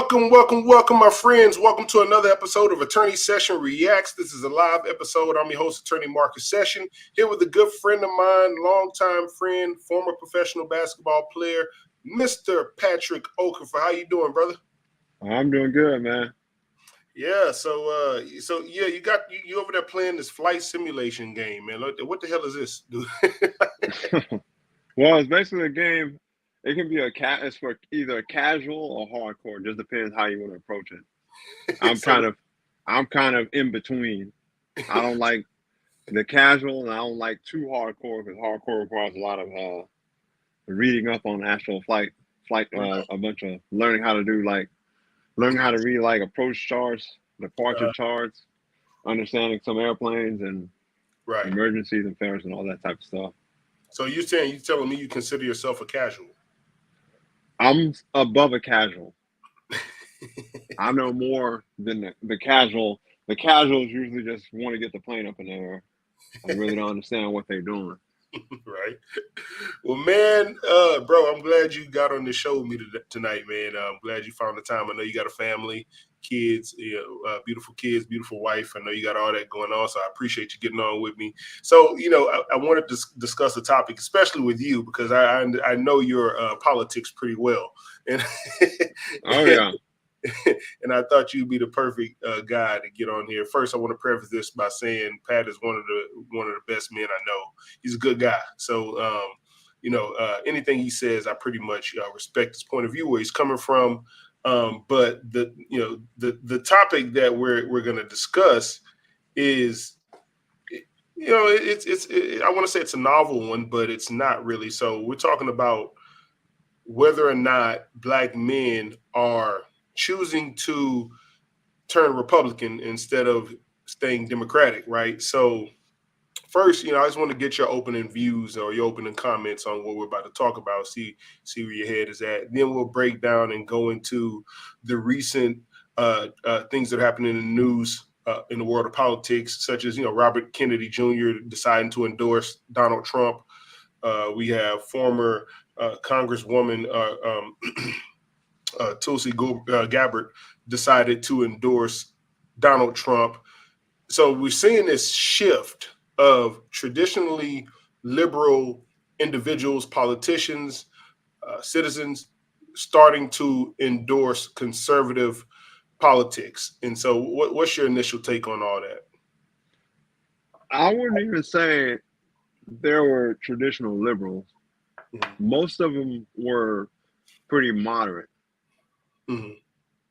Welcome, my friends. Welcome to another episode of Attorney Session Reacts. This is a live episode. I'm your host, Attorney Marcus Session, here with a good friend of mine, longtime friend, former professional basketball player, Mr. Patrick Okafor. How you doing, brother? I'm doing good, man. Yeah, so you over there playing this flight simulation game, man. What the hell is this, dude? Well, it's basically a game. It can be it's for either casual or hardcore. Just depends how you want to approach it. I'm kind of in between. I don't like the casual, and I don't like too hardcore because hardcore requires a lot of reading up on actual flight, a bunch of learning how to read like approach charts, departure charts, understanding some airplanes and Right. emergencies and fares and all that type of stuff. So you telling me you consider yourself a casual? I'm above a casual. I know more than the casual. The casuals usually just want to get the plane up in the air and really don't understand what they're doing. Right. Well, man, bro, I'm glad you got on the show with me tonight, man. I'm glad you found the time. I know you got a family, kids, beautiful kids, beautiful wife. I know you got all that going on, so I appreciate you getting on with me. So, I wanted to discuss the topic, especially with you, because I know your politics pretty well. And oh, yeah. And I thought you'd be the perfect guy to get on here. First, I want to preface this by saying Pat is one of the best men I know. He's a good guy. So, anything he says, I pretty much respect his point of view, where he's coming from. But the topic that we're going to discuss is, I want to say it's a novel one, but it's not really. So we're talking about whether or not Black men are choosing to turn Republican instead of staying Democratic, right? So first, I just want to get your opening views or your opening comments on what we're about to talk about, see where your head is at. Then we'll break down and go into the recent things that are happening in the news in the world of politics, such as, Robert Kennedy Jr. deciding to endorse Donald Trump. We have former Congresswoman Tulsi Gabbard decided to endorse Donald Trump. So we're seeing this shift of traditionally liberal individuals, politicians, citizens starting to endorse conservative politics. And so what's your initial take on all that? I wouldn't even say there were traditional liberals. Mm-hmm. Most of them were pretty moderate. Mm-hmm.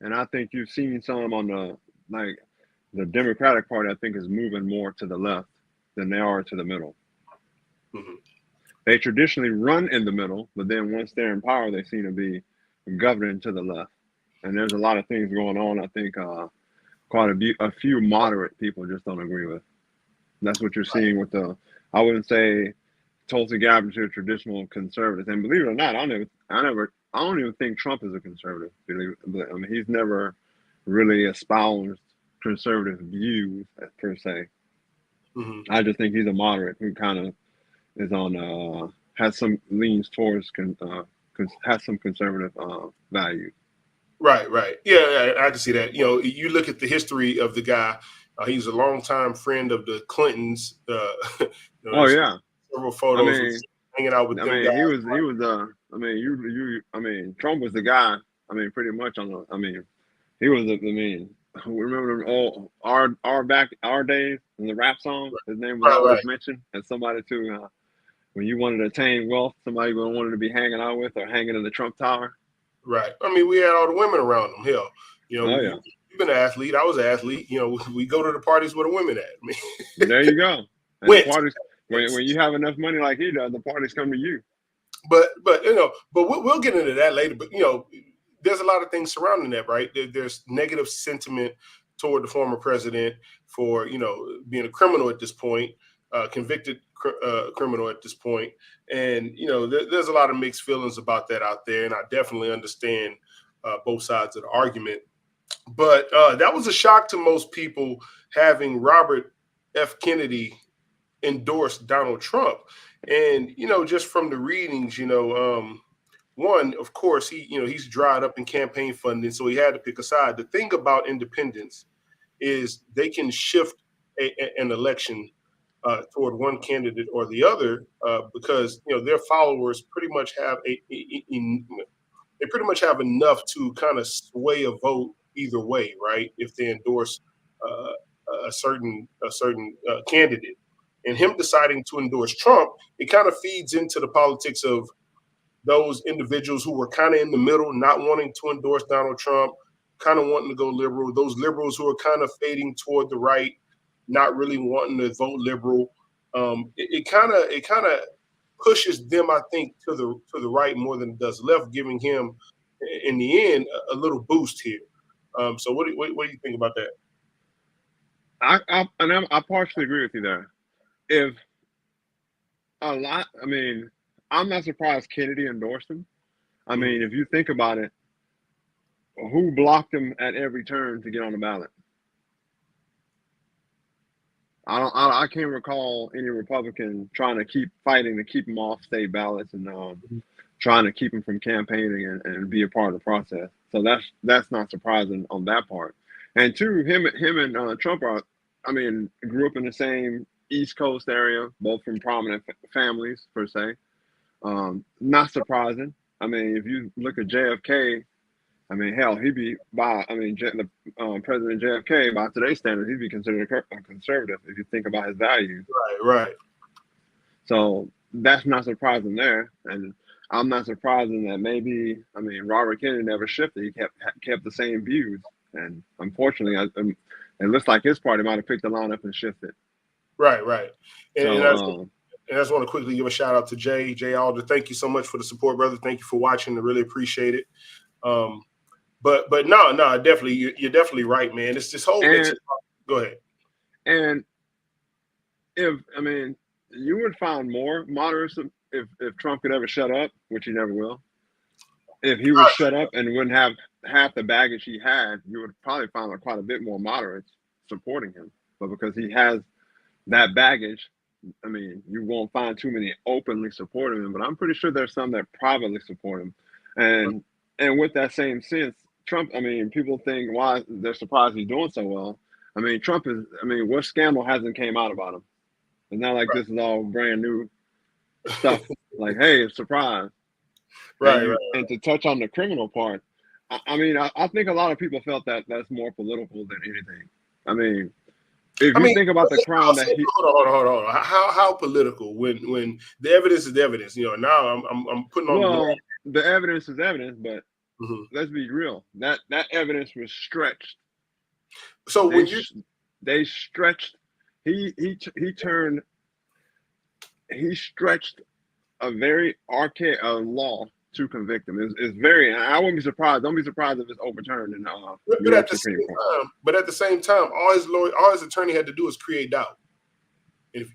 And I think you've seen some on the Democratic Party, I think, is moving more to the left than they are to the middle. Mm-hmm. They traditionally run in the middle, but then once they're in power, they seem to be governing to the left. And there's a lot of things going on, I think, quite a few moderate people just don't agree with. That's what you're seeing with I wouldn't say Tulsi Gabbard is a traditional conservative. And believe it or not, I don't even think Trump is a conservative. I mean, he's never really espoused conservative views per se. Mm-hmm. I just think he's a moderate who kind of is on has some leans towards has some conservative values. Right. Yeah, I can see that. You look at the history of the guy. He's a longtime friend of the Clintons. Oh yeah, several photos hanging out with them guys. He was. Trump was the guy. Pretty much on the. He was. Remember all our days in the rap song. His name was always mentioned as somebody to when you wanted to attain wealth, somebody you wanted to be hanging out with or hanging in the Trump Tower. Right. We had all the women around him. Hell, you've been an athlete. I was an athlete. We go to the parties where the women at. There you go. And the parties, when you have enough money like he does, the parties come to you. But we'll get into that later. But there's a lot of things surrounding that, right? There's negative sentiment toward the former president for being a criminal at this point, convicted criminal at this point, and there's a lot of mixed feelings about that out there, and I definitely understand both sides of the argument. But that was a shock to most people, having Robert F. Kennedy endorse Donald Trump. And, just from the readings, one, of course, he's dried up in campaign funding, so he had to pick a side. The thing about independents is they can shift an election toward one candidate or the other because their followers pretty much have they pretty much have enough to kind of sway a vote either way, right? If they endorse a certain candidate, and him deciding to endorse Trump, it kind of feeds into the politics of those individuals who were kind of in the middle, not wanting to endorse Donald Trump, kind of wanting to go liberal. Those liberals who are kind of fading toward the right, not really wanting to vote liberal. It kind of pushes them, I think, to the right more than it does left, giving him, in the end, a little boost here. So what do you think about that? I partially agree with you there. If I mean, I'm not surprised Kennedy endorsed him. I mean, if you think about it, who blocked him at every turn to get on the ballot? I can't recall any Republican trying to keep fighting to keep him off state ballots and trying to keep him from campaigning and be a part of the process. So that's not surprising on that part. And two, him and Trump grew up in the same East Coast area, both from prominent families per se. Not surprising. I mean, if you look at JFK, I mean, hell, he'd be President JFK, by today's standards, he'd be considered a conservative if you think about his values. Right. So that's not surprising there, and I'm not surprising that maybe, I mean, Robert Kennedy never shifted. He kept the same views, and unfortunately, it looks like his party might have picked the line up and shifted. Right. And So, I just want to quickly give a shout out to Jay Alder. Thank you so much for the support, brother. Thank you for watching. I really appreciate it. But no, definitely, you're definitely right, man. It's this whole mix. Go ahead. And you would find more moderates if Trump could ever shut up, which he never will. If he would shut up and wouldn't have half the baggage he had, you would probably find quite a bit more moderates supporting him. But because he has that baggage, I mean, you won't find too many openly supporting him. But I'm pretty sure there's some that privately support him. And with that same sense, Trump, I mean, people think why they're surprised he's doing so well. I mean, what scandal hasn't came out about him? It's not like this is all brand new stuff. Like, hey, it's a surprise. Right. And to touch on the criminal part, I think a lot of people felt that that's more political than anything. I mean, if you think about the crime that he hold on. How political when the evidence is the evidence? Now I'm putting on. Well, the evidence is evidence, but let's be real. That evidence was stretched. So they stretched, he stretched a very archaic law to convict him. It's very. I wouldn't be surprised. Don't be surprised if it's overturned in the Supreme Court. But at the same time, all his attorney had to do was create doubt. If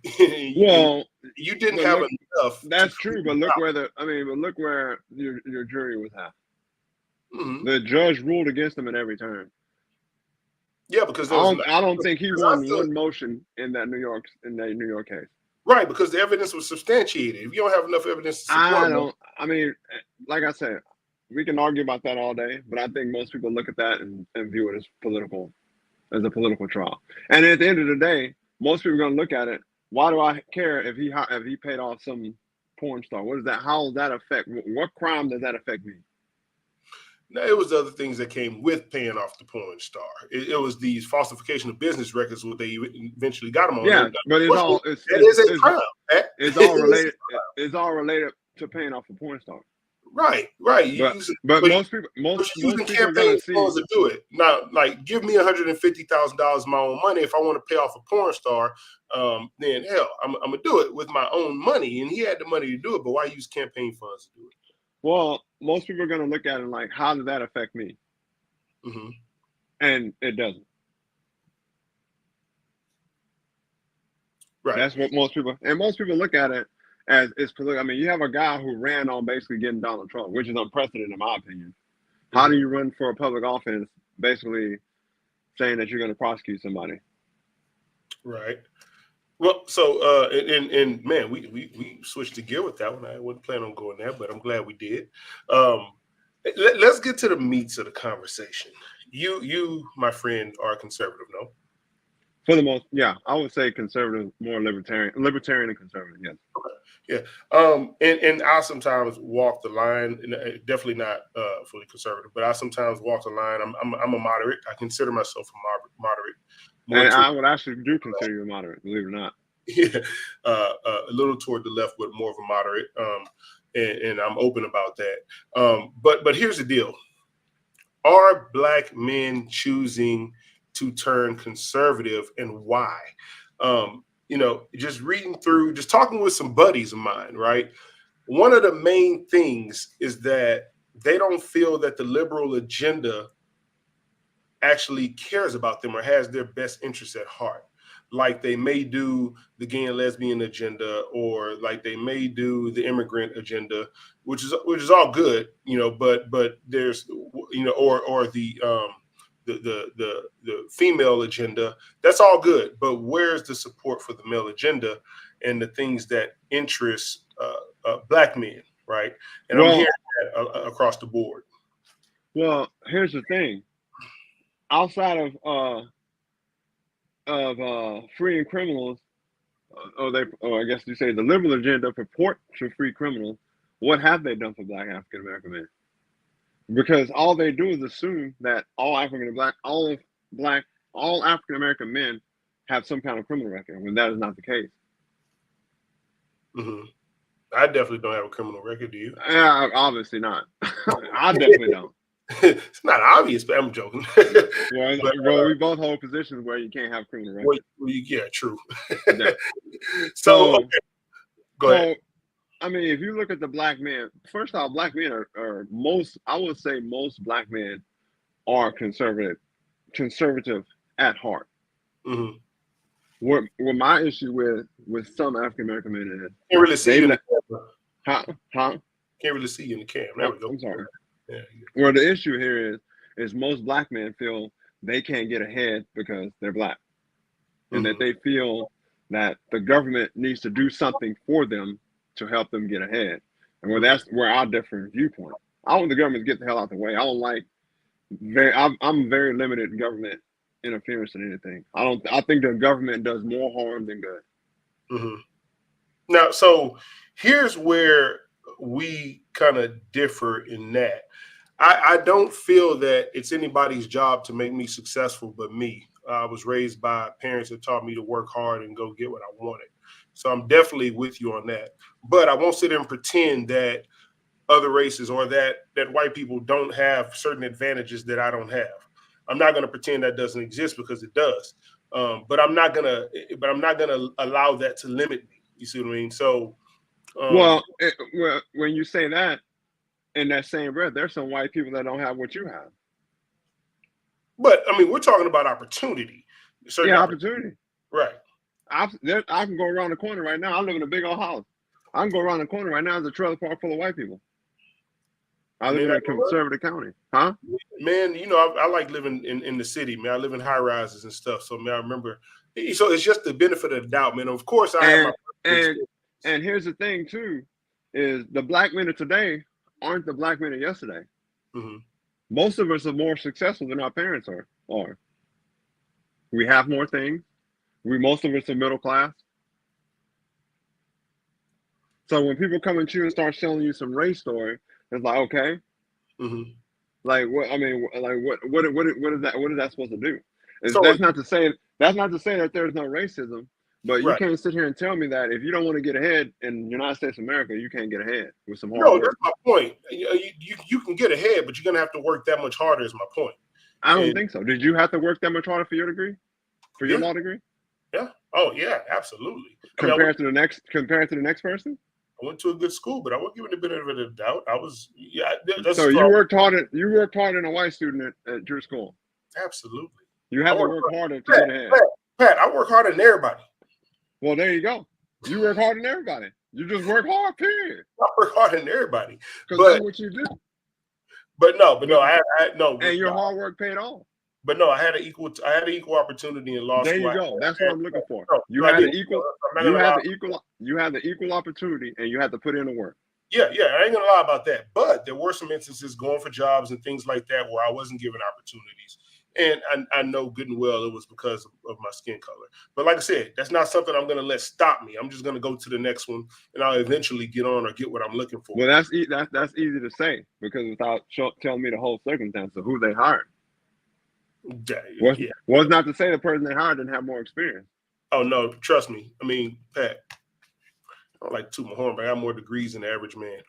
you didn't have enough. That's true, but look where your jury was at. The judge ruled against him at every turn. Yeah, because I don't think he won one motion in that New York case. Right, because the evidence was substantiated. If you don't have enough evidence to support like I said, we can argue about that all day, but I think most people look at that and view it as a political trial. And at the end of the day, most people are going to look at it. Why do I care if he paid off some porn star? What is that? How does that affect? What crime does that affect me? Now, it was the other things that came with paying off the porn star. It was these falsification of business records, what they eventually got him on. Yeah, but it's all crime. It's all related. It's all related to paying off a porn star. Right. But most people using campaign funds to do it. Now, like, give me $150,000 of my own money if I want to pay off a porn star. Then hell, I'm gonna do it with my own money, and he had the money to do it. But why use campaign funds to do it? Well, most people are going to look at it like, how does that affect me? And it doesn't. Right. That's what most people look at it as it's political. I mean, you have a guy who ran on basically getting Donald Trump, which is unprecedented in my opinion. How do you run for a public office basically saying that you're going to prosecute somebody? Right. Well, so and man, we switched to gear with that one. I wasn't planning on going there, but I'm glad we did. Um, let's get to the meats of the conversation. You, my friend, are conservative, no? For the most, yeah, I would say conservative, more libertarian and conservative. Yes. Yeah. And I sometimes walk the line, and definitely not fully conservative, but I sometimes walk the line. I'm a moderate. I consider myself a moderate, more And to I would actually do consider you a moderate, believe it or not. yeah, a little toward the left, but more of a moderate. And I'm open about that. But here's the deal: are black men choosing to turn conservative, and why? Just reading through, just talking with some buddies of mine, right? One of the main things is that they don't feel that the liberal agenda actually cares about them or has their best interests at heart. Like they may do the gay and lesbian agenda, or like they may do the immigrant agenda, which is all good, but there's or the female agenda. That's all good, but where's the support for the male agenda and the things that interest black men, right? And I'm hearing Well, that across the board. here's the thing. Outside freeing criminals, or I guess you say the liberal agenda purport to free criminals. What have they done for Black African American men? Because all they do is assume that all African American men have some kind of criminal record, when that is not the case. Mm-hmm. I definitely don't have a criminal record. Do you? Obviously not. I definitely don't. It's not obvious, but I'm joking. Well, we both hold positions where you can't have criminal records. Yeah, true. Yeah. So, okay. Go ahead. I mean, if you look at the black men, first off, black men are I would say most black men are conservative at heart. Mm-hmm. What my issue with some African American men is, can't really see you in the camera. Can't really see you in the camera. There we go. I'm sorry. Yeah. Well, the issue here is most black men feel they can't get ahead because they're black, and that they feel that the government needs to do something for them to help them get ahead. And that's where I differ in viewpoint. I want the government to get the hell out the way. I don't like I'm very limited in government interference in anything. I think the government does more harm than good. Mm-hmm. Now, so here's where we kind of differ in that. I don't feel that it's anybody's job to make me successful but me. I was raised by parents that taught me to work hard and go get what I wanted. So I'm definitely with you on that. But I won't sit there and pretend that other races or that white people don't have certain advantages that I don't have. I'm not going to pretend that doesn't exist, because it does. But I'm not gonna allow that to limit me. You see what I mean? So, well, when you say that, in that same breath, there's some white people that don't have what you have. But I mean, we're talking about opportunity. Opportunity. Right. I can go around the corner right now. I live in a big old house. I can go around the corner right now. There's a trailer park full of white people. I live in a conservative county, huh? Man, I like living in the city, man. I live in high rises and stuff. So, man, I remember. So it's just the benefit of the doubt, man. Of course, and here's the thing too, is the black men of today aren't the black men of yesterday. Mm-hmm. Most of us are more successful than our parents are. We have more things. Most of us are middle class. So when people come at you and start telling you some race story, it's like, okay, like what? I mean, like what is that? What is that supposed to do? That's not to say that there's no racism, but you can't sit here and tell me that if you don't want to get ahead in the United States of America, you can't get ahead with some hard work. That's my point. You can get ahead, but you're gonna have to work that much harder. Is my point. I don't think so. Did you have to work that much harder for your degree? For your law degree? Yeah. Oh yeah, absolutely. Compared to the next person? I went to a good school, but I wasn't given the benefit of the doubt. I was, So you worked harder. You worked harder than a white student at your school. Absolutely. You have to work harder to get ahead. Pat, I work harder than everybody. Well, there you go. You work harder than everybody. You just work hard, period. I work harder than everybody. Because that's what you do. But no, I no. And your hard work paid off. But no, I had an equal opportunity in law There school. you go. That's what I'm looking for. No, You I had did. the equal. I'm not gonna lie. You had the equal opportunity, and you had to put in the work. Yeah, I ain't gonna lie about that. But there were some instances going for jobs and things like that where I wasn't given opportunities. And I know good and well it was because of my skin color. But like I said, that's not something I'm gonna let stop me. I'm just gonna go to the next one, and I'll eventually get on or get what I'm looking for. Well, that's easy to say because without telling me the whole circumstance of who they hired. Yeah. Was not to say the person they hired didn't have more experience. Oh no, trust me. I mean, Pat, I don't like to toot my horn, but I got more degrees than the average man.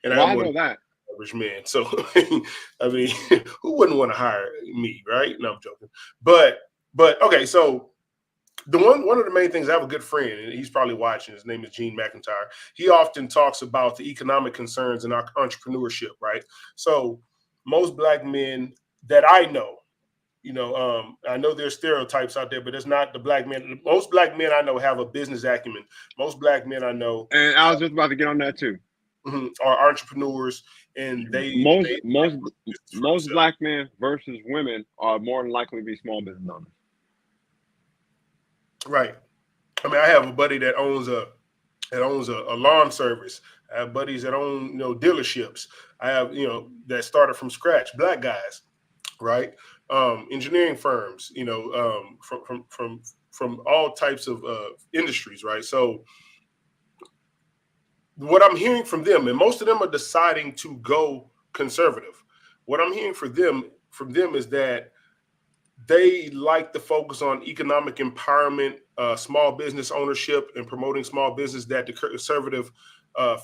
And I know that. Average man. So I mean, who wouldn't want to hire me, right? No, I'm joking. But okay, so one of the main things, I have a good friend, and he's probably watching. His name is Gene McIntyre. He often talks about the economic concerns in our entrepreneurship, right? So most Black men that I know, I know there's stereotypes out there, but it's not the Black men. Most Black men I know have a business acumen. Most Black men I know, and I was just about to get on that too, are entrepreneurs, and most Black men versus women are more than likely to be small business owners. Right. I mean, I have a buddy that owns a lawn service. I have buddies that own dealerships. I have that started from scratch, Black guys, right? Engineering firms, from all types of industries, right? So what I'm hearing from them, and most of them are deciding to go conservative. What I'm hearing from them is that they like to focus on economic empowerment, small business ownership, and promoting small business that the conservative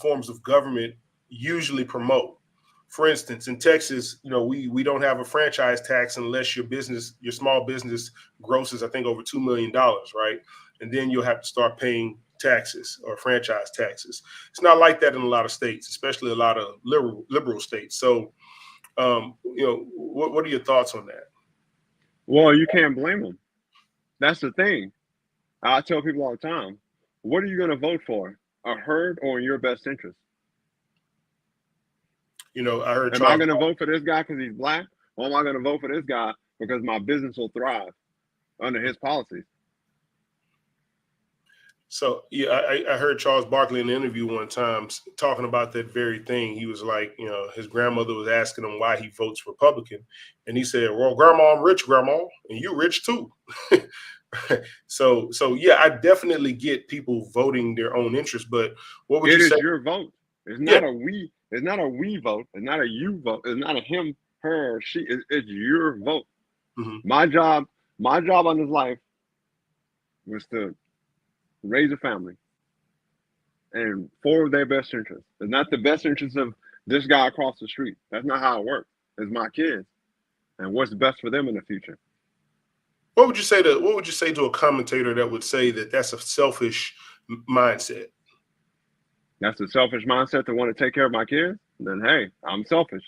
forms of government usually promote. For instance, in Texas, we don't have a franchise tax unless your small business grosses, I think, over $2 million, right? And then you'll have to start paying taxes or franchise taxes. It's not like that in a lot of states, especially a lot of liberal states. So, what are your thoughts on that? Well, you can't blame them. That's the thing. I tell people all the time, what are you going to vote for? A herd or in your best interest? I heard. Am I going to vote for this guy because he's Black? Or am I going to vote for this guy because my business will thrive under his policies? So, yeah, I heard Charles Barkley in an interview one time talking about that very thing. He was like, his grandmother was asking him why he votes Republican. And he said, well, Grandma, I'm rich, Grandma, and you rich too. So yeah, I definitely get people voting their own interest. But what would you say? It is your vote. It's not a we. It's not a we vote. It's not a you vote. It's not a him, her, or she. It's your vote. Mm-hmm. My job on this life was to raise a family and for their best interest. It's not the best interest of this guy across the street. That's not how it works. It's my kids and what's best for them in the future. What would you say to a commentator that would say that that's a selfish mindset? That's a selfish mindset to want to take care of my kids? Then hey, I'm selfish.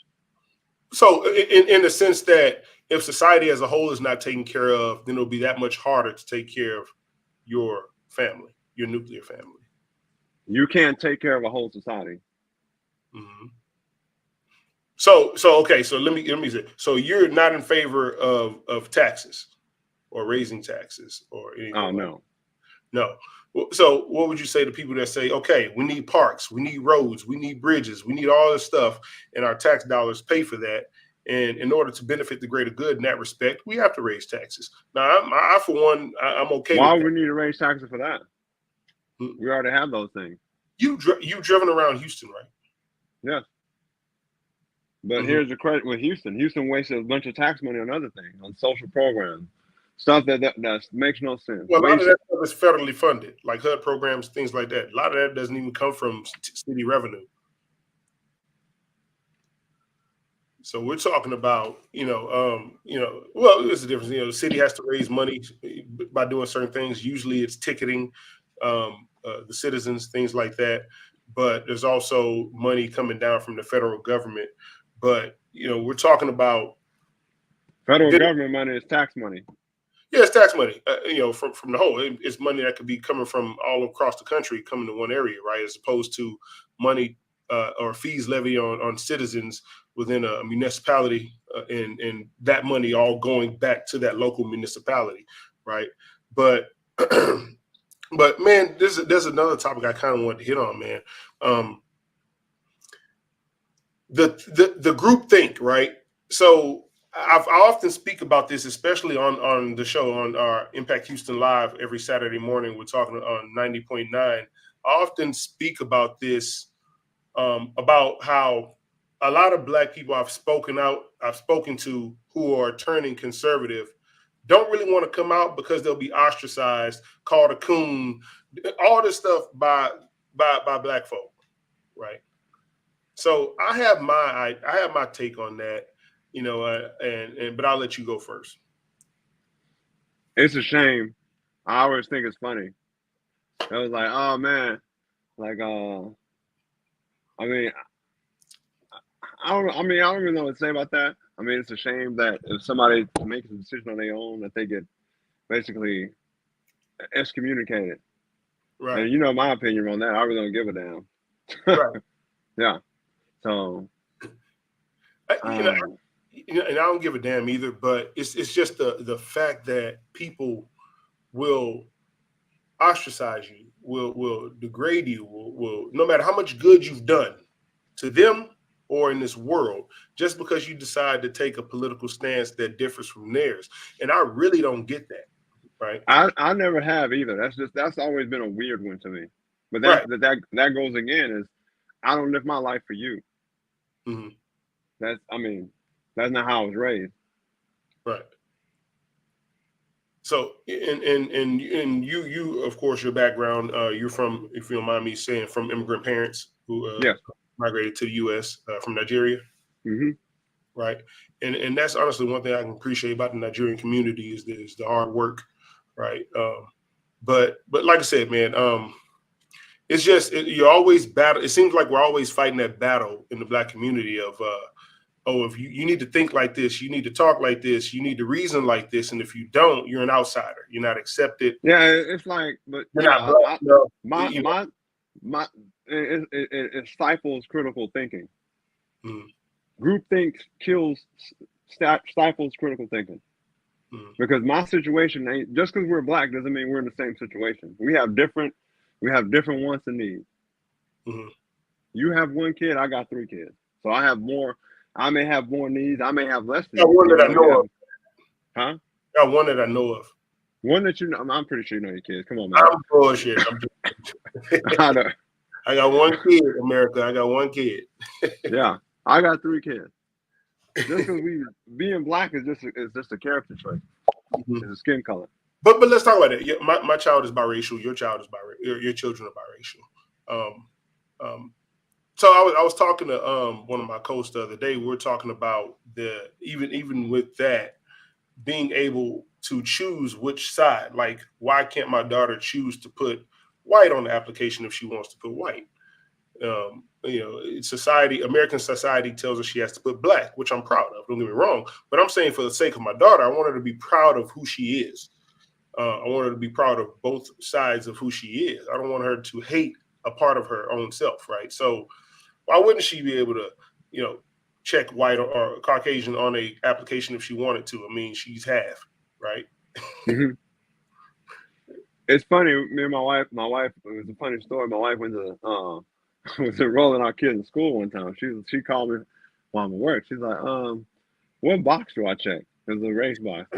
So in the sense that if society as a whole is not taken care of, then it'll be that much harder to take care of your family, your nuclear family. You can't take care of a whole society. Mm-hmm. So okay. So let me say. So you're not in favor of taxes or raising taxes or anything? Oh no, no. So what would you say to people that say, okay, we need parks, we need roads, we need bridges, we need all this stuff, and our tax dollars pay for that. And in order to benefit the greater good in that respect, we have to raise taxes. Now, I for one, I'm okay. Why with that. would we need to raise taxes for that? We already have those things. You've driven around Houston, right? Yes. But here's the credit with Houston. Houston wasted a bunch of tax money on other things, on social programs, stuff that makes no sense. Well, a lot of that stuff is federally funded, like HUD programs, things like that. A lot of that doesn't even come from city revenue. So we're talking about, well, there's a difference. The city has to raise money by doing certain things. Usually it's ticketing the citizens, things like that. But there's also money coming down from the federal government. But, we're talking about federal government money is tax money. Yeah, it's tax money, from the whole. It's money that could be coming from all across the country, coming to one area, right? As opposed to money or fees levied on citizens within a municipality, and that money all going back to that local municipality, right? But but man, there's another topic I kind of want to hit on, man. The group think, right? So I often speak about this, especially on the show on our Impact Houston Live every Saturday morning. We're talking on 90.9. I often speak about this, about how a lot of Black people I've spoken to who are turning conservative don't really want to come out because they'll be ostracized, called a coon, all this stuff by Black folk, right? So I have my take on that, but I'll let you go first. It's a shame. I always think it's funny. It was like, oh man, like I mean, I don't even know what to say about that. I mean, it's a shame that if somebody makes a decision on their own, that they get basically excommunicated. Right. And you know my opinion on that. I really don't give a damn. Right. Yeah. So. And I don't give a damn either. But it's just the fact that people will ostracize you, will degrade you, will no matter how much good you've done to them or in this world, just because you decide to take a political stance that differs from theirs. And I really don't get that, right? I never have either. That's always been a weird one to me. But that goes again is I don't live my life for you. Mm-hmm. That's not how I was raised. Right. So and you of course your background, you're from, if you don't mind me saying, from immigrant parents who yes. migrated to the U.S. From Nigeria. Mm-hmm. Right. And that's honestly one thing I can appreciate about the Nigerian community is the hard work. Right. But like I said, man, it's just you're always battle. It seems like we're always fighting that battle in the Black community of if you need to think like this, you need to talk like this, you need to reason like this, and if you don't, you're an outsider. You're not accepted. Yeah, it's like, but you're not Black. It stifles critical thinking. Mm. Groupthink stifles critical thinking. Mm. Because my situation ain't just because we're Black doesn't mean we're in the same situation. We have different wants and needs. Mm-hmm. You have one kid, I got 3 kids, so I have more. I may have more needs. I may have less needs. One that I know of. Huh? Got one that I know of. One that you know. I'm pretty sure you know your kids. Come on, man. I'm bullshit. I got one kid, America. I got one kid. Yeah, I got 3 kids. Just because being Black is just a character trait. Mm-hmm. It's a skin color. But let's talk about it. My child is biracial. Your child is biracial. Your children are biracial. So I was talking to one of my coaches the other day. We were talking about even with that, being able to choose which side. Like, why can't my daughter choose to put white on the application if she wants to put white? American society tells her she has to put Black, which I'm proud of. Don't get me wrong, but I'm saying for the sake of my daughter, I want her to be proud of who she is. I want her to be proud of both sides of who she is. I don't want her to hate a part of her own self, right? So why wouldn't she be able to, check white or Caucasian on a application if she wanted to? I mean, she's half, right? Mm-hmm. It's funny. Me and my wife. It was a funny story. My wife went to was enrolling our kids in school one time. She called me while I'm at work. She's like, what box do I check? It was a race box.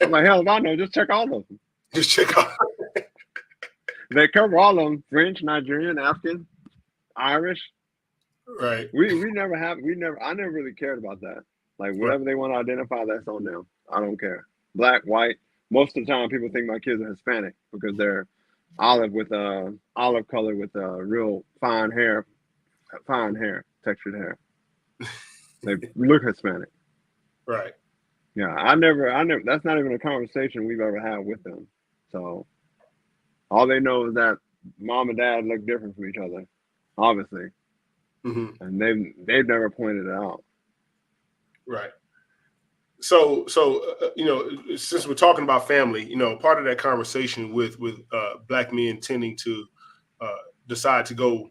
I'm like, hell if I know, just check all of them. Just check all. They cover all of them: French, Nigerian, African, Irish. Right. I never really cared about that. Like, whatever they want to identify, that's on them. I don't care. Black, white. Most of the time, people think my kids are Hispanic because they're olive color with real fine hair, textured hair. They look Hispanic. Right. Yeah, I never. That's not even a conversation we've ever had with them. So all they know is that mom and dad look different from each other, obviously. Mm-hmm. And they've never pointed it out. Right. So since we're talking about family, part of that conversation with Black men tending to decide to go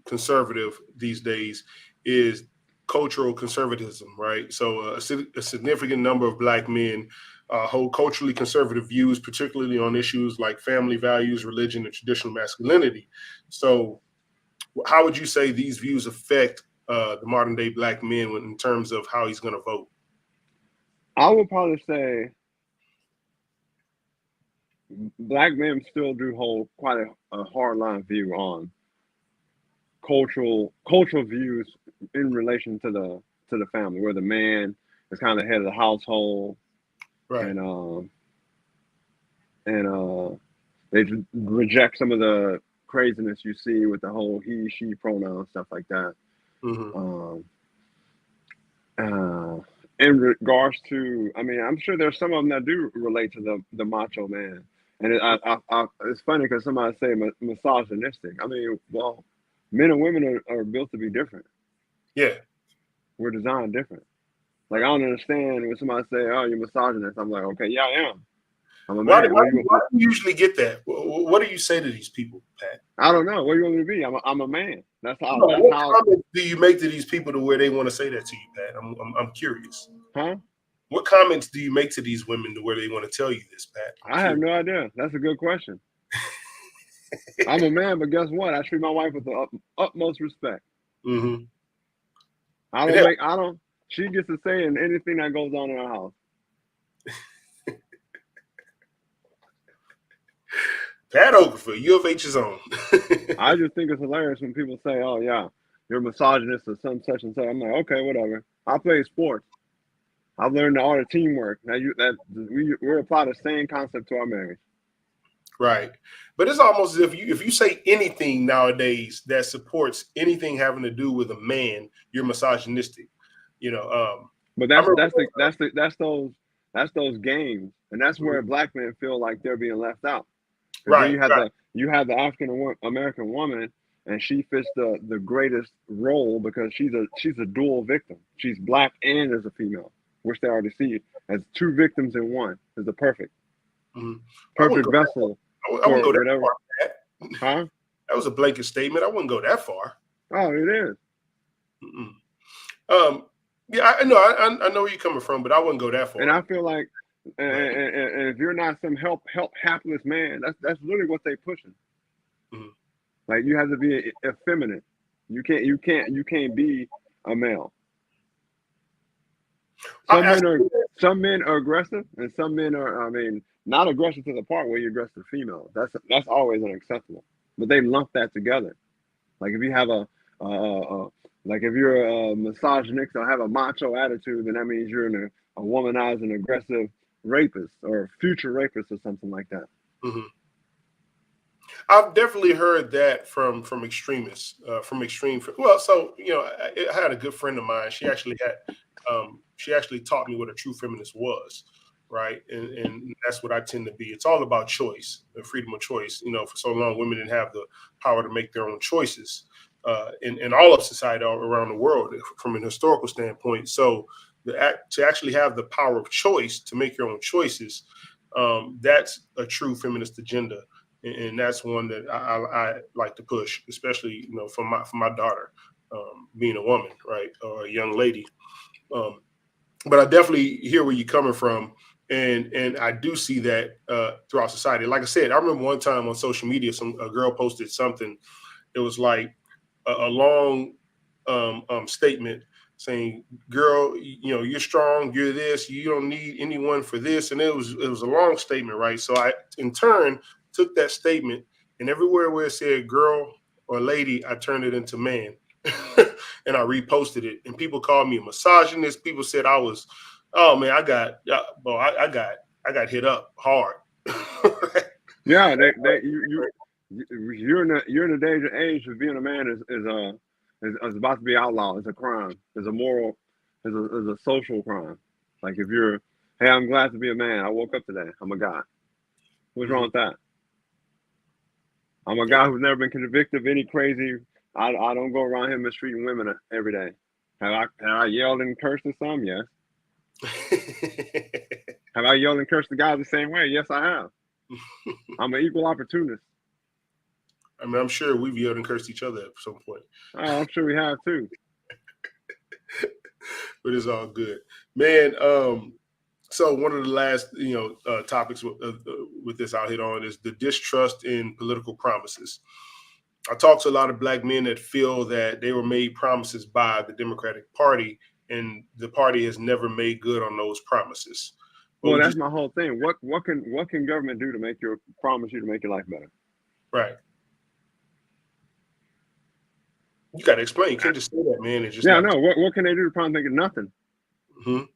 conservative these days is cultural conservatism, right? So a significant number of Black men hold culturally conservative views, particularly on issues like family values, religion, and traditional masculinity. So, how would you say these views affect the modern day Black men in terms of how he's going to vote? I would probably say Black men still do hold quite a hard line view on cultural views in relation to the family, where the man is kind of the head of the household, Right. and they reject some of the craziness you see with the whole he she pronoun stuff like that. Hmm. Um, uh, in regards to, I mean, I'm sure there's some of them that do relate to the macho man, and it's funny because somebody say misogynistic. I mean, well, men and women are built to be different. Yeah. We're designed different. Like I don't understand when somebody say, "Oh, you're misogynist." I'm like, "Okay, yeah, I am. I'm a Why, man. why, why do you usually get that? What do you say to these people, Pat? I don't know. What do you want me to be? I'm a man. That's how. No, That's what how. comments do you make to these people to where they want to say that to you, Pat? I'm curious. Huh? What comments do you make to these women to where they want to tell you this, Pat? I'm I have curious. no idea. That's a good question. I'm a man, but guess what? I treat my wife with the utmost respect. Mm-hmm. I And don't make. I don't. She gets to say in anything that goes on in our house. Pat Okafor, U of H's own. I just think it's hilarious when people say, "Oh yeah, you're a misogynist or some such and such." I'm like, okay, whatever. I play sports. I've learned the art of teamwork. Now we apply the same concept to our marriage. Right. But it's almost as if you say anything nowadays that supports anything having to do with a man, you're misogynistic. You know, But I remember. that's those games, and that's where Black men feel like they're being left out. Because then Right, right. you have the African American woman, and she fits the greatest role because she's a dual victim. She's Black and as a female, which they already see as two victims in one is the Mhm. I wouldn't perfect go that far. vessel I wouldn't for go that whatever. far, Pat. Huh? That was a blanket statement. I wouldn't go that far. Oh, it is. Mm-mm. Um, yeah, I know. I know where you're coming from, but I wouldn't go that And far. I feel like, Right. and if you're not some help hapless man, that's literally what they pushing. Mhm. Like you have to be effeminate. You can't be a male. I, Some I, men are some men are aggressive, and some men are. I mean, not aggressive to the part where you're aggressive to females. That's always unacceptable. But they lump that together. Like if you have like if you're a misogynist or have a macho attitude, then that means you're a womanizing, aggressive rapist or future rapist or something like that. mhm. I've definitely heard that from extremists, from extreme. Well, so I had a good friend of mine. She actually taught me what a true feminist was, right? And that's what I tend to be. It's all about choice, the freedom of choice. For so long, women didn't have the power to make their own choices in all of society all around the world from an historical standpoint. So to actually have the power of choice to make your own choices, that's a true feminist agenda, and that's one that I like to push, especially for my daughter, being a woman, right, or a young lady. Um, but I definitely hear where you're coming from, and I do see that throughout society. Like I said, I remember one time on social media, a girl posted something. It was like a long statement saying, "Girl, you're strong. You're this. You don't need anyone for this." And it was a long statement, right? So I, in turn, took that statement and everywhere where it said "girl" or "lady," I turned it into "man," and I reposted it. And people called me a misogynist. People said I was, oh man, I got hit up hard. Yeah, you're in the danger age of being a man is about to be outlawed. It's a crime. It's a moral. It's a social crime. Like if you're, hey, I'm glad to be a man. I woke up today. I'm a guy. What's wrong Mhm. with that? I'm a Yep. guy who's never been convicted of any crazy. I don't go around here mistreating women every day. Have I yelled and cursed at some? Yes. Have I yelled and cursed the guys the same way? Yes, I have. I'm an equal opportunist. I mean, I'm sure we've yelled and cursed each other at some point. Oh, I'm sure we have too. But it's all good, man. So one of the last, topics with this I'll hit on is the distrust in political promises. I talk to a lot of black men that feel that they were made promises by the Democratic Party, and the party has never made good on those promises. What Well, would you? that's my whole thing. What can government do to make your promise you to make your life better? Right. You got to explain. You can't just say that, man. It's just Yeah, I not. know. What can they do to promise make it nothing? Mhm.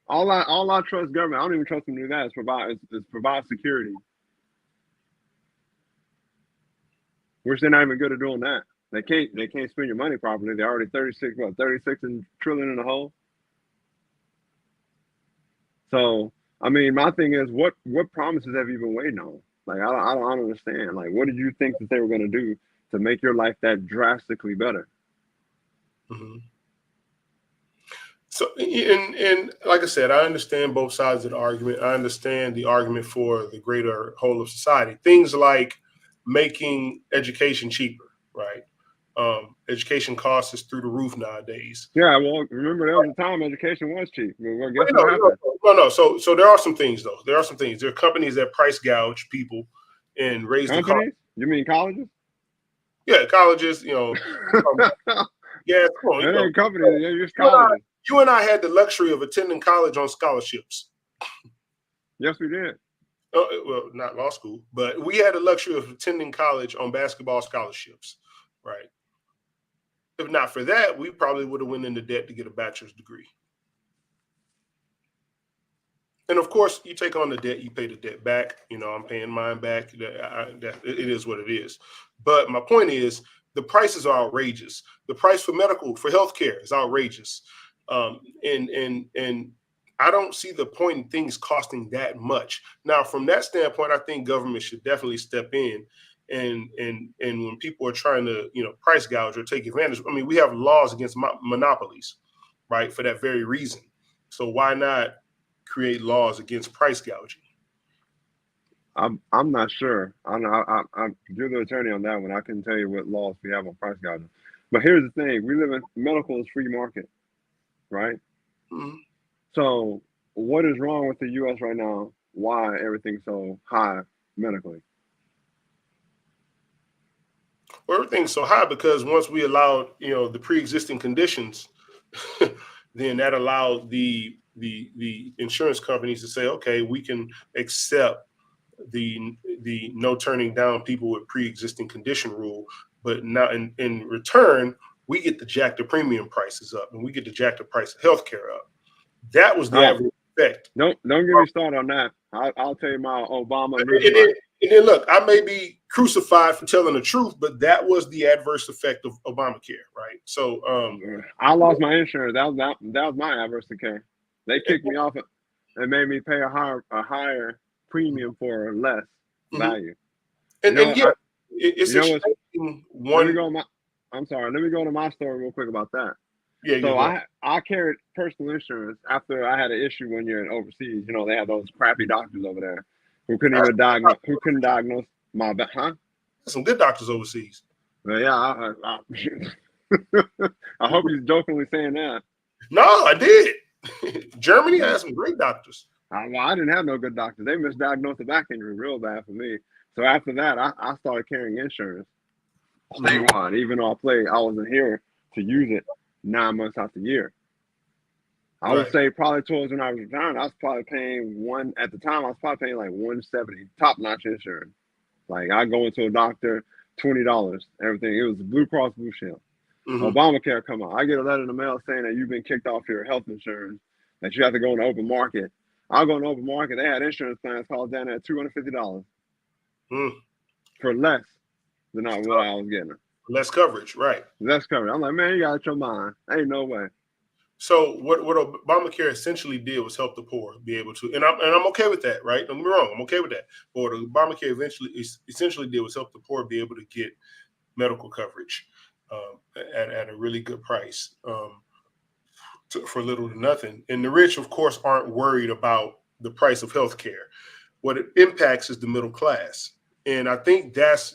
All I trust government. I don't even trust them to do that. Is provide security, which they're not even good at doing that. They can't spend your money properly. They're already 36 trillion in the hole. So I mean, my thing is, what promises have you been waiting on? Like I don't understand. Like, what did you think that they were going to do to make your life that drastically better? Mhm. So, and like I said, I understand both sides of the argument. I understand the argument for the greater whole of society. Things like making education cheaper, right? Education costs is through the roof nowadays. Yeah, well, remember there was a time education was cheap. Well, But, guess what happened? no. So there are some things though. There are some things. There are companies that price gouge people and raise the cost. Companies? You mean colleges? Yeah, colleges. Yeah, come on. It ain't companies. They're just colleges. You and I had the luxury of attending college on scholarships. Yes, we did. Well, not law school, but we had the luxury of attending college on basketball scholarships, right? If not for that, we probably would have went into debt to get a bachelor's degree. And of course, you take on the debt, you pay the debt back. I'm paying mine back. It is what it is. But my point is, the prices are outrageous. The price for healthcare is outrageous, and I don't see the point in things costing that much. Now, from that standpoint, I think government should definitely step in. And when people are trying to price gouge or take advantage, I mean, we have laws against monopolies, right? For that very reason. So why not create laws against price gouging? I'm not sure. You're the attorney on that one. I can tell you what laws we have on price gouging. But here's the thing: we live in medical is free market, right? Mhm. So what is wrong with the U.S. right now? Why everything's so high medically? Well, everything's so high because once we allowed, the pre-existing conditions, then that allowed the insurance companies to say, okay, we can accept the no turning down people with pre-existing condition rule, but now in return, we get to jack the premium prices up and we get to jack the price of healthcare up. That was the Oh, adverse effect. don't get me started on that. I'll tell you my Obama And losing my. then, and then look, I may be crucified for telling the truth, but that was the adverse effect of Obamacare, right? So, I lost my insurance. That was my adverse care. They kicked me off and made me pay a higher premium for less mhm. value. You know and what? yeah, it's You a know what? shame. Let me go. I'm sorry. Let me go to my story real quick about that. Yeah, So go ahead. I carried personal insurance after I had an issue one year in overseas. They had those crappy doctors over there who couldn't even diagnose my huh. There's some good doctors overseas. But yeah, I hope he's jokingly saying that. No, I did. Germany has some great doctors. I didn't have no good doctors. They misdiagnosed a back injury real bad for me. So after that, I started carrying insurance Mhm. statewide, even though I wasn't here to use it 9 months out the year. I would Right. say probably towards when I was retiring, I was probably paying at the time I was probably paying like 170, top notch insurance. Like I go into a doctor, $20, everything. It was Blue Cross Blue Shield. Hmm. Obamacare come out. I get a letter in the mail saying that you've been kicked off your health insurance, that you have to go in the open market. I'll go in the open market. They had insurance plans called down at $250 Mm. for less than what I was getting. Less coverage, right? Less coverage. I'm like, man, you got your mind. Ain't no way. So what Obamacare essentially did was help the poor be able to, and I'm okay with that, right? Don't get me wrong, I'm okay with that. But what Obamacare essentially did was help the poor be able to get medical coverage at a really good price. For little to nothing. And the rich, of course, aren't worried about the price of healthcare. What it impacts is the middle class. And I think that's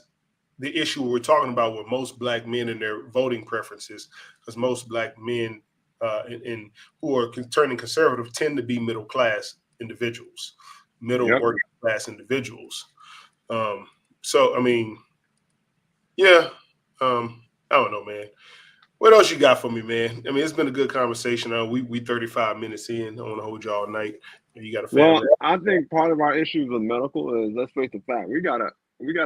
the issue we're talking about with most black men and their voting preferences, because most black men and who are turning conservative tend to be middle class individuals, middle Yep. working class individuals. So I mean, yeah, I don't know, man. What else you got for me, man? I mean, it's been a good conversation. We 35 minutes in. I don't want to hold you all night. You got a Well, family. I think part of our issues with medical is, let's face the fact, we got a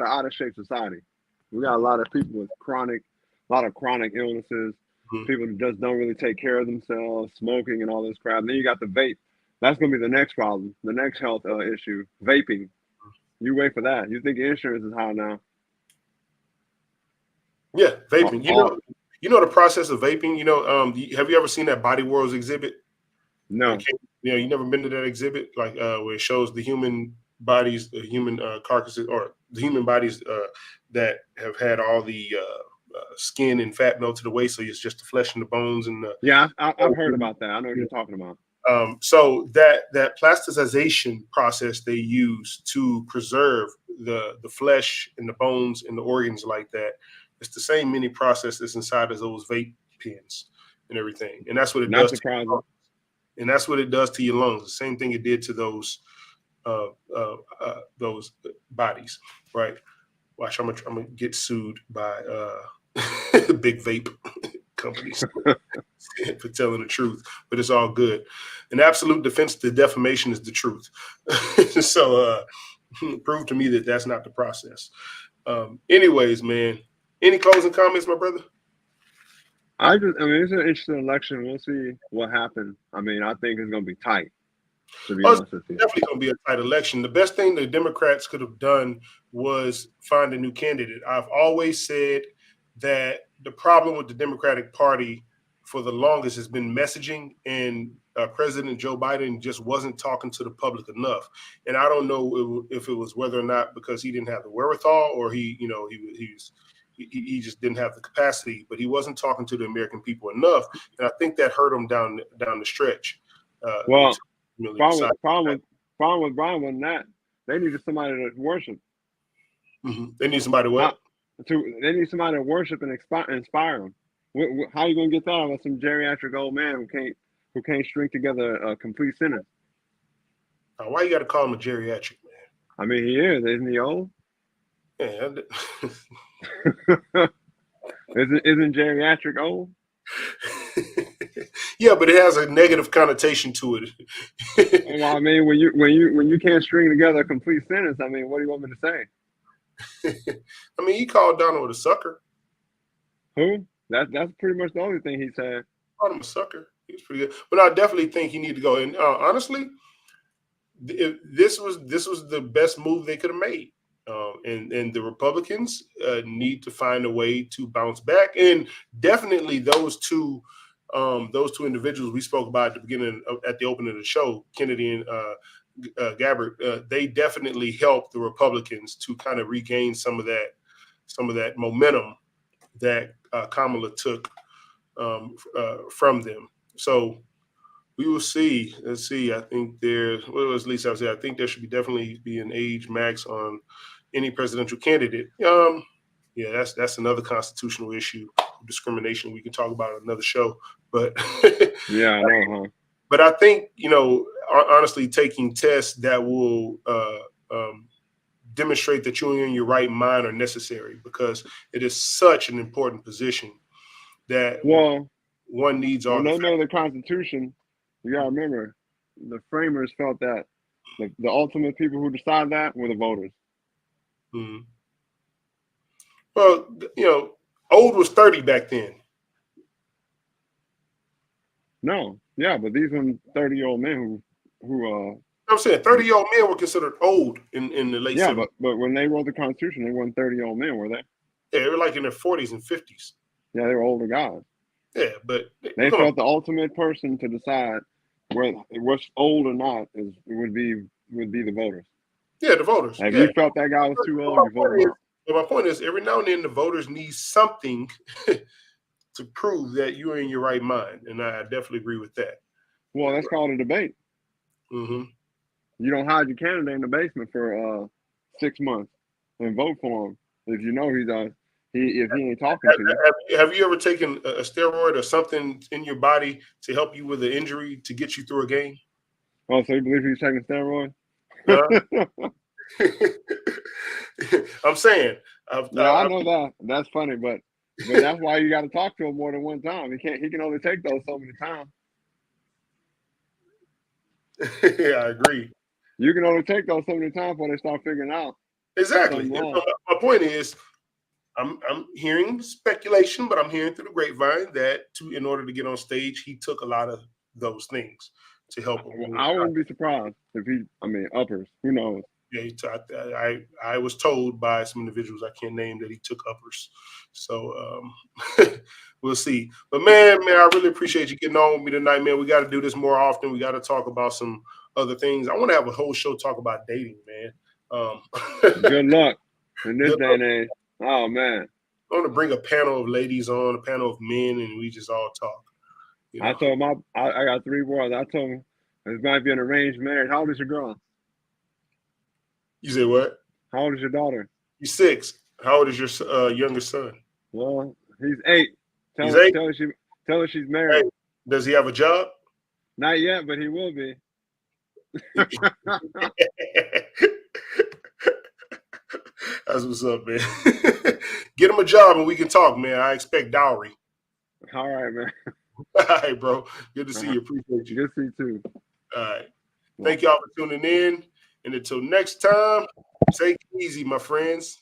out of shape society. We got a lot of people with a lot of chronic illnesses. Mhm. People who just don't really take care of themselves, smoking and all this crap. And then you got the vape. That's gonna be the next problem, the next health issue, vaping. You wait for that. You think insurance is high now? Yeah, All, vaping. all You know the process of vaping. Have you ever seen that Body Worlds exhibit? no. You never been to that exhibit, like where it shows the human bodies, the human carcasses, or the human bodies that have had all the skin and fat melted to the waist, so it's just the flesh and the bones and the. Yeah, I've heard about that. I know what you're talking about. So that plasticization process they use to preserve the flesh and the bones and the organs like that, it's the same mini process that's inside of those vape pens and everything, and that's what it Not does to your surprising. lungs. And that's what it does to your lungs. The same thing it did to those bodies, right? Watch, I'm gonna get sued by big vape companies for telling the truth, but it's all good. An absolute defense to defamation is the truth. So prove to me that that's not the process. Anyways, man, any closing comments, my brother? I mean, it's an interesting election. We'll see what happens. I mean, I think it's gonna be tight, to be Oh, it's honest with you. definitely going to be a tight election. The best thing the Democrats could have done was find a new candidate. I've always said that the problem with the Democratic Party for the longest has been messaging, and President Joe Biden just wasn't talking to the public enough. And I don't know if it was whether or not because he didn't have the wherewithal, or he just didn't have the capacity, but he wasn't talking to the American people enough, and I think that hurt him down the stretch. Well, Really problem decide. with problem with problem with Brian wasn't that. They needed somebody to worship. They need somebody How, what? they need somebody to worship and inspire them. How you gonna get that out of some geriatric old man who can't string together a complete sentence? Why you got to call him a geriatric I mean, he is, isn't he old? man? Isn't geriatric old? Yeah, but it has a negative connotation to it. Well, I mean, when you can't string together a complete sentence, I mean, what do you want me to say? I mean, he called Donald a sucker. Who? That's pretty much the only thing he said. Called him a sucker. He was pretty good, but I definitely think he need to go. And honestly, this was the best move they could have made. And the Republicans need to find a way to bounce back. And definitely those two individuals we spoke about at the beginning at the opening of the show, Kennedy and Gabbard, they definitely helped the Republicans to kind of regain some of that momentum that Kamala took from them. So we will see. Let's see. I think at least I would say, I think there should definitely be an age max on any presidential candidate. Yeah, that's another constitutional issue, discrimination. We can talk about it another show, but Yeah, I know, huh? But I think honestly, taking tests that will demonstrate that you're in your right mind are necessary because it is such an important position that Well, one needs all when the they facts. made the Constitution, you gotta remember, the framers felt that the ultimate people who decide that were the voters. Mhm. Well, old was 30 back then. No, yeah, but these are 30-year-old men who I'm saying 30-year-old men were considered old in the late yeah, 70s. but when they wrote the Constitution, they weren't 30-year-old men, were they? Yeah, they were like in their 40s and 50s. Yeah, they were older guys. Yeah, but They come on. felt the ultimate person to decide what's old or not would be the voters. Yeah, the voters. And if Yeah. you felt that guy was too old, you voted him out. But my point is, every now and then the voters need something to prove that you're in your right mind, and I definitely agree with that. Well, that's called a debate. Mm-hmm. You don't hide your candidate in the basement for 6 months and vote for him if you know if he ain't talking to you. Have you ever taken a steroid or something in your body to help you with an injury to get you through a game? Oh, so you believe he's taking steroids? I'm saying. Yeah, I know that. That's funny, but that's why you got to talk to him more than one time. He can only take those so many times. Yeah, I agree. You can only take those so many times before they start figuring out Exactly. something And wrong. so my point is, I'm hearing speculation, but I'm hearing through the grapevine that in order to get on stage, he took a lot of those things to help him. I wouldn't be surprised if uppers. Who knows? Yeah, I was told by some individuals I can't name that he took uppers. So we'll see. But man, I really appreciate you getting on with me tonight, man. We got to do this more often. We got to talk about some other things. I want to have a whole show talk about dating, man. Good luck in this Good day luck. and age. Oh man. I want to bring a panel of ladies on, a panel of men, and we just all talk. You know? I told I got 3 boys. I told them this might be an arranged marriage. How old is your girl? You say what? How old is your daughter? You're 6. How old is your youngest son? Well, he's 8. He's 8. Tell her she's married. Hey, does he have a job? Not yet, but he will be. That's what's up, man. Get him a job and we can talk, man. I expect dowry. All right, man. All right, bro. Good to see you. Appreciate you. Good to see you too. All right. Thank y'all for tuning in. And until next time, take it easy, my friends.